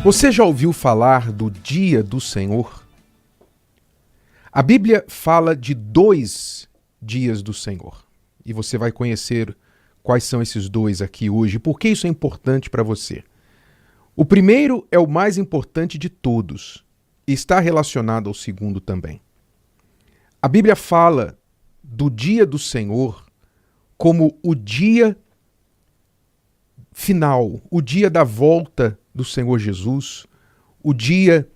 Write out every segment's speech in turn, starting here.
Você já ouviu falar do Dia do Senhor? A Bíblia fala de 2 dias do Senhor. E você vai conhecer quais são esses 2 aqui hoje. Por que isso é importante para você? O primeiro é o mais importante de todos e está relacionado ao segundo também. A Bíblia fala do Dia do Senhor como o dia final, o dia da volta do Senhor Jesus, o dia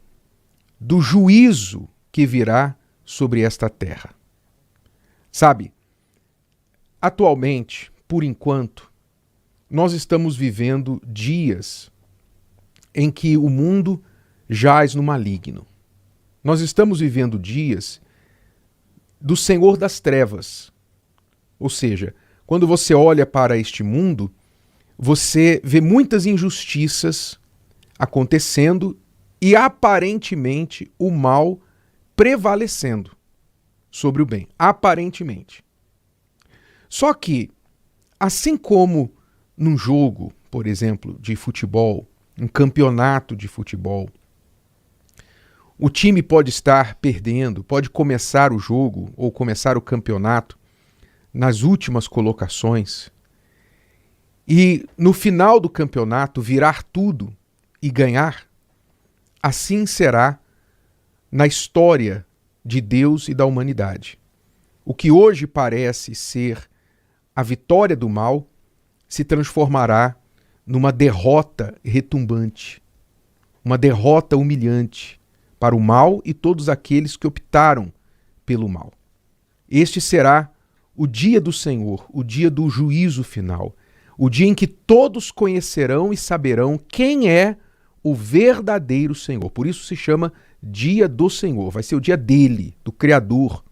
do juízo que virá sobre esta terra. Sabe, atualmente, por enquanto, nós estamos vivendo dias em que o mundo jaz no maligno. Nós estamos vivendo dias do Senhor das trevas. Ou seja, quando você olha para este mundo, você vê muitas injustiças acontecendo e aparentemente o mal prevalecendo sobre o bem. Aparentemente. Só que, assim como num jogo, por exemplo, de futebol, um campeonato de futebol, o time pode estar perdendo, pode começar o jogo ou começar o campeonato nas últimas colocações e no final do campeonato virar tudo e ganhar. Assim será na história de Deus e da humanidade. O que hoje parece ser a vitória do mal se transformará numa derrota retumbante, uma derrota humilhante para o mal e todos aqueles que optaram pelo mal. Este será o dia do Senhor, o dia do juízo final, o dia em que todos conhecerão e saberão quem é o verdadeiro Senhor. Por isso se chama Dia do Senhor. Vai ser o dia dele, do Criador,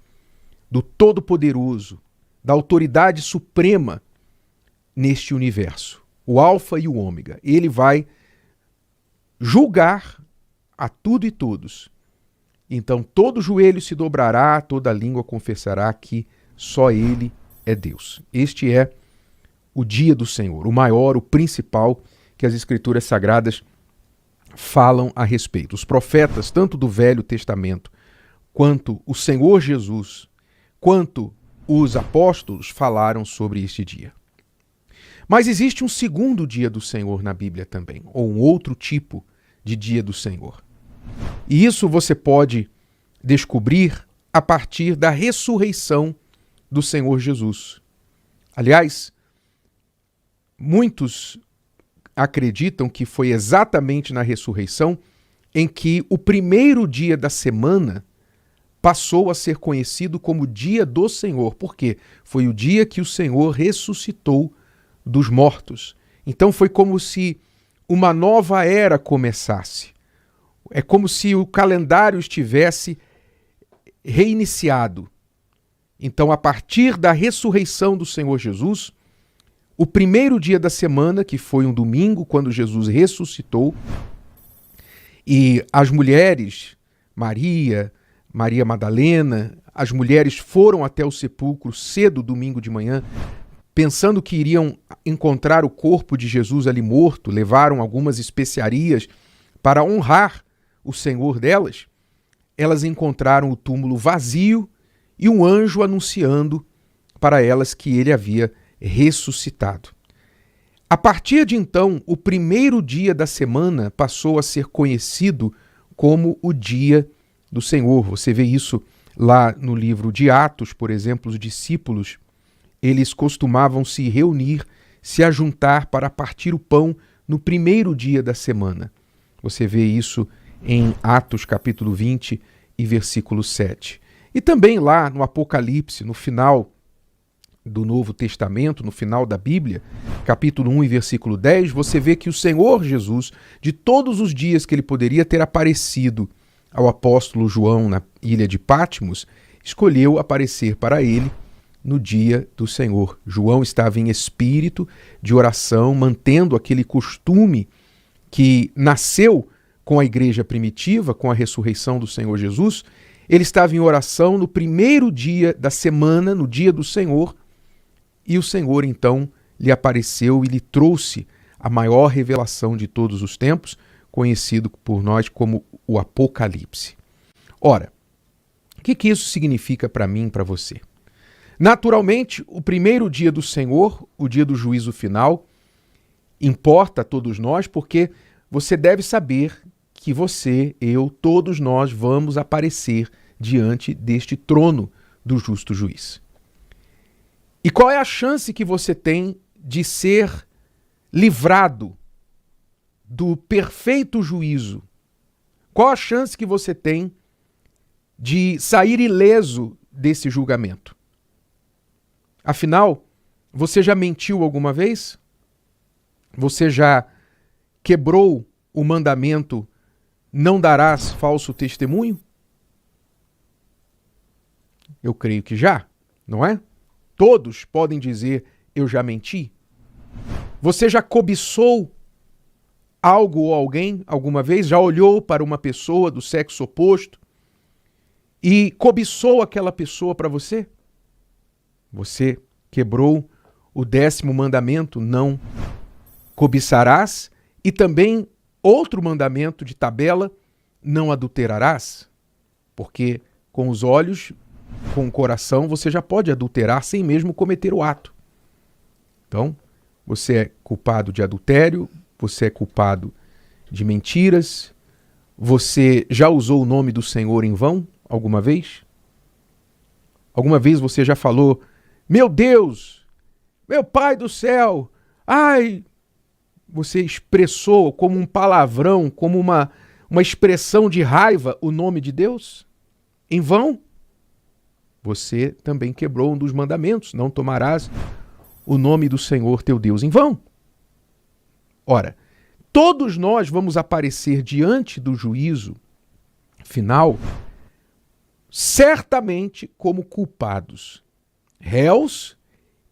do Todo-Poderoso, da autoridade suprema neste universo. O Alfa e o Ômega. Ele vai julgar a tudo e todos. Então todo joelho se dobrará, toda língua confessará que só ele é Deus. Este é o dia do Senhor, o maior, o principal que as Escrituras Sagradas falam a respeito. Os profetas, tanto do Velho Testamento, quanto o Senhor Jesus, quanto os apóstolos falaram sobre este dia. Mas existe um segundo dia do Senhor na Bíblia também, ou um outro tipo de dia do Senhor. E isso você pode descobrir a partir da ressurreição do Senhor Jesus. Aliás, muitos acreditam que foi exatamente na ressurreição em que o primeiro dia da semana passou a ser conhecido como Dia do Senhor. Por quê? Foi o dia que o Senhor ressuscitou dos mortos. Então foi como se uma nova era começasse. É como se o calendário estivesse reiniciado. Então, a partir da ressurreição do Senhor Jesus, o primeiro dia da semana, que foi um domingo, quando Jesus ressuscitou, e as mulheres, Maria Madalena, as mulheres foram até o sepulcro cedo, domingo de manhã, pensando que iriam encontrar o corpo de Jesus ali morto, levaram algumas especiarias para honrar o Senhor delas. Elas encontraram o túmulo vazio e um anjo anunciando para elas que ele havia ressuscitado. A partir de então, o primeiro dia da semana passou a ser conhecido como o Dia do Senhor. Você vê isso lá no livro de Atos, por exemplo, os discípulos, eles costumavam se reunir, se ajuntar para partir o pão no primeiro dia da semana. Você vê isso em Atos capítulo 20 e versículo 7. E também lá no Apocalipse, no final do Novo Testamento, no final da Bíblia, capítulo 1 e versículo 10, você vê que o Senhor Jesus, de todos os dias que ele poderia ter aparecido ao apóstolo João na ilha de Patmos, escolheu aparecer para ele no dia do Senhor. João estava em espírito de oração, mantendo aquele costume que nasceu com a igreja primitiva, com a ressurreição do Senhor Jesus. Ele estava em oração no primeiro dia da semana, no dia do Senhor, e o Senhor então lhe apareceu e lhe trouxe a maior revelação de todos os tempos, conhecido por nós como o Apocalipse. Ora, o que isso significa para mim e para você? Naturalmente, o primeiro dia do Senhor, o dia do juízo final, importa a todos nós, porque você deve saber que você, eu, todos nós vamos aparecer diante deste trono do justo juiz. E qual é a chance que você tem de ser livrado do perfeito juízo? Qual a chance que você tem de sair ileso desse julgamento? Afinal, você já mentiu alguma vez? Você já quebrou o mandamento "não darás falso testemunho"? Eu creio que já, não é? Todos podem dizer: eu já menti. Você já cobiçou algo ou alguém alguma vez? Já olhou para uma pessoa do sexo oposto e cobiçou aquela pessoa para você? Você quebrou o 10º mandamento, não cobiçarás, e também outro mandamento de tabela, não adulterarás, porque com os olhos, com o coração, você já pode adulterar sem mesmo cometer o ato. Então, você é culpado de adultério, você é culpado de mentiras, você já usou o nome do Senhor em vão alguma vez? Alguma vez você já falou: meu Deus, meu Pai do céu, ai... Você expressou como um palavrão, como uma expressão de raiva o nome de Deus? Em vão? Você também quebrou um dos mandamentos: não tomarás o nome do Senhor teu Deus em vão. Ora, todos nós vamos aparecer diante do juízo final, certamente como culpados, réus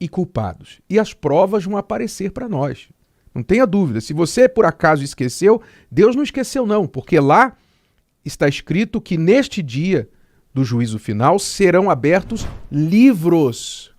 e culpados. E as provas vão aparecer para nós. Não tenha dúvida. Se você por acaso esqueceu, Deus não esqueceu não, porque lá está escrito que neste dia do juízo final serão abertos livros.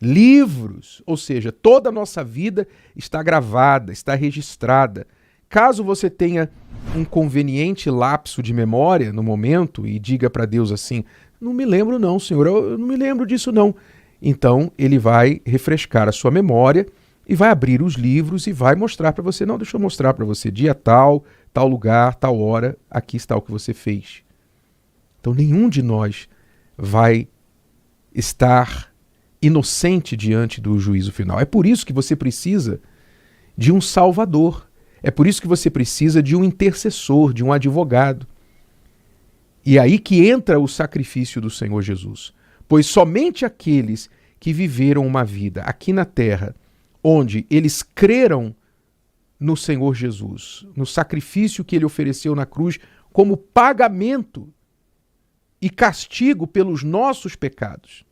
Livros, ou seja, toda a nossa vida está gravada, está registrada. Caso você tenha um conveniente lapso de memória no momento e diga para Deus assim: não me lembro não, Senhor, eu não me lembro disso não. Então ele vai refrescar a sua memória e vai abrir os livros e vai mostrar para você: não, deixa eu mostrar para você, dia tal, tal lugar, tal hora, aqui está o que você fez. Então nenhum de nós vai estar inocente diante do juízo final. É por isso que você precisa de um salvador. É por isso que você precisa de um intercessor, de um advogado. E é aí que entra o sacrifício do Senhor Jesus. Pois somente aqueles que viveram uma vida aqui na terra, onde eles creram no Senhor Jesus, no sacrifício que ele ofereceu na cruz como pagamento e castigo pelos nossos pecados.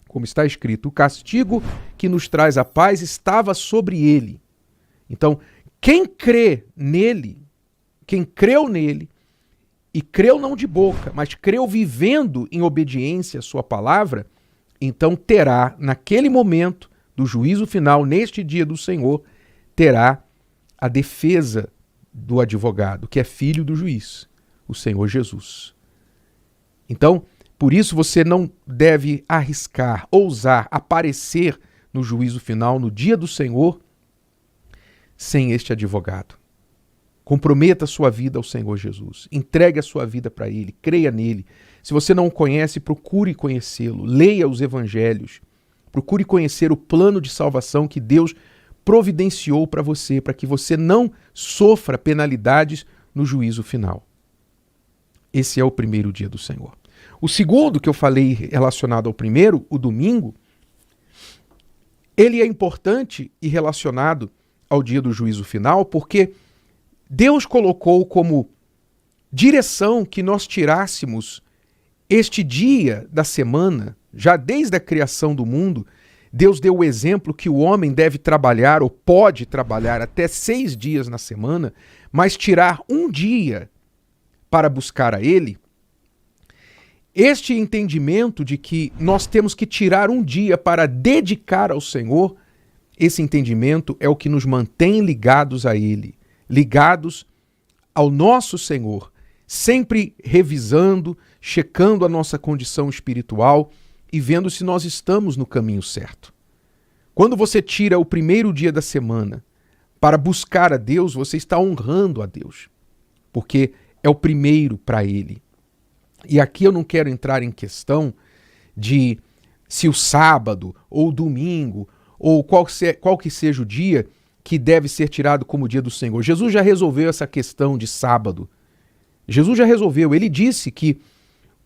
Como está escrito, o castigo que nos traz a paz estava sobre ele. Então, quem crê nele, quem creu nele, e creu não de boca, mas creu vivendo em obediência à sua palavra, então terá, naquele momento do juízo final, neste dia do Senhor, terá a defesa do advogado, que é filho do juiz, o Senhor Jesus. Então, por isso você não deve arriscar, ousar aparecer no juízo final, no dia do Senhor, sem este advogado. Comprometa a sua vida ao Senhor Jesus. Entregue a sua vida para Ele. Creia nele. Se você não o conhece, procure conhecê-lo. Leia os evangelhos. Procure conhecer o plano de salvação que Deus providenciou para você, para que você não sofra penalidades no juízo final. Esse é o primeiro dia do Senhor. O segundo que eu falei relacionado ao primeiro, o domingo, ele é importante e relacionado ao dia do juízo final, porque Deus colocou como direção que nós tirássemos este dia da semana, já desde a criação do mundo. Deus deu o exemplo que o homem deve trabalhar ou pode trabalhar até 6 dias na semana, mas tirar um dia para buscar a Ele. Este entendimento de que nós temos que tirar um dia para dedicar ao Senhor, esse entendimento é o que nos mantém ligados a Ele, ligados ao nosso Senhor, sempre revisando, checando a nossa condição espiritual e vendo se nós estamos no caminho certo. Quando você tira o primeiro dia da semana para buscar a Deus, você está honrando a Deus, porque é o primeiro para Ele. E aqui eu não quero entrar em questão de se o sábado ou o domingo ou qual que seja o dia que deve ser tirado como dia do Senhor. Jesus já resolveu essa questão de sábado. Jesus já resolveu. Ele disse que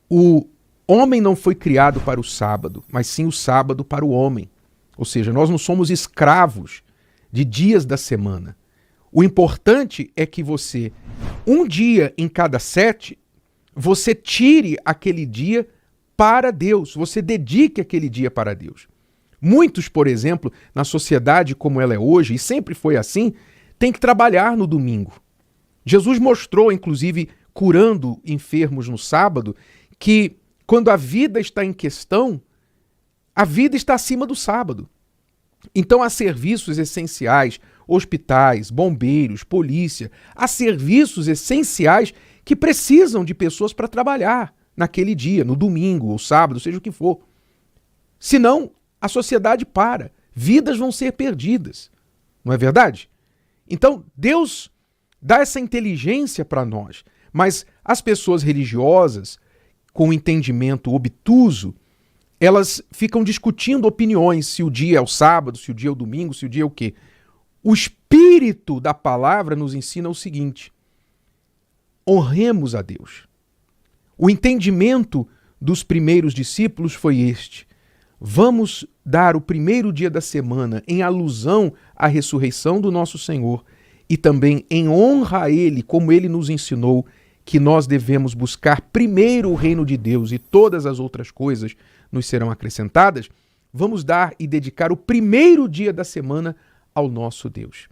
o homem não foi criado para o sábado, mas sim o sábado para o homem. Ou seja, nós não somos escravos de dias da semana. O importante é que você, um dia em cada 7, você tire aquele dia para Deus, você dedique aquele dia para Deus. Muitos, por exemplo, na sociedade como ela é hoje, e sempre foi assim, tem que trabalhar no domingo. Jesus mostrou, inclusive, curando enfermos no sábado, que quando a vida está em questão, a vida está acima do sábado. Então há serviços essenciais, hospitais, bombeiros, polícia, há serviços essenciais que precisam de pessoas para trabalhar naquele dia, no domingo ou sábado, seja o que for. Senão, a sociedade para, vidas vão ser perdidas. Não é verdade? Então, Deus dá essa inteligência para nós, mas as pessoas religiosas, com entendimento obtuso, elas ficam discutindo opiniões, se o dia é o sábado, se o dia é o domingo, se o dia é o quê. O espírito da palavra nos ensina o seguinte: honremos a Deus. O entendimento dos primeiros discípulos foi este: vamos dar o primeiro dia da semana em alusão à ressurreição do nosso Senhor e também em honra a Ele, como Ele nos ensinou que nós devemos buscar primeiro o reino de Deus e todas as outras coisas nos serão acrescentadas. Vamos dar e dedicar o primeiro dia da semana ao nosso Deus.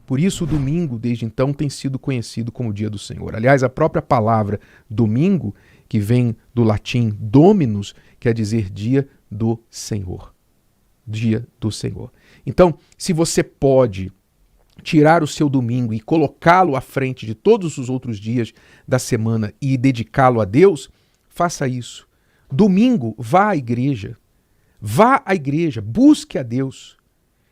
Por isso o domingo, desde então, tem sido conhecido como o dia do Senhor. Aliás, a própria palavra domingo, que vem do latim dominus, quer dizer dia do Senhor. Dia do Senhor. Então, se você pode tirar o seu domingo e colocá-lo à frente de todos os outros dias da semana e dedicá-lo a Deus, faça isso. Domingo, vá à igreja. Vá à igreja, busque a Deus.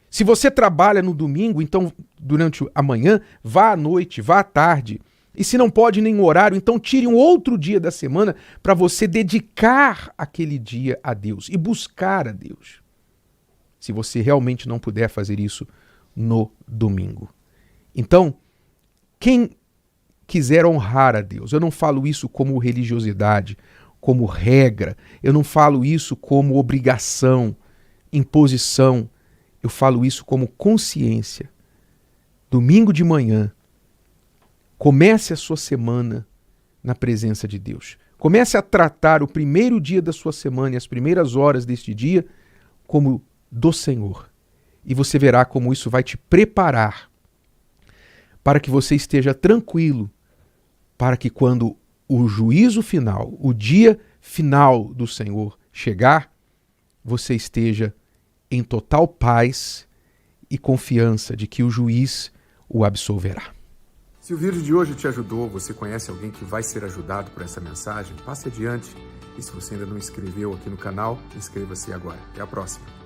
Se você trabalha no domingo, então durante a manhã, vá à noite, vá à tarde. E se não pode nenhum horário, então tire um outro dia da semana para você dedicar aquele dia a Deus e buscar a Deus. Se você realmente não puder fazer isso no domingo. Então, quem quiser honrar a Deus, eu não falo isso como religiosidade, como regra, eu não falo isso como obrigação, imposição, eu falo isso como consciência. Domingo de manhã, comece a sua semana na presença de Deus. Comece a tratar o primeiro dia da sua semana e as primeiras horas deste dia como do Senhor. E você verá como isso vai te preparar para que você esteja tranquilo, para que quando o juízo final, o dia final do Senhor chegar, você esteja em total paz e confiança de que o juiz o absolverá. Se o vídeo de hoje te ajudou, você conhece alguém que vai ser ajudado por essa mensagem, passe adiante. E se você ainda não inscreveu aqui no canal, inscreva-se agora. Até a próxima.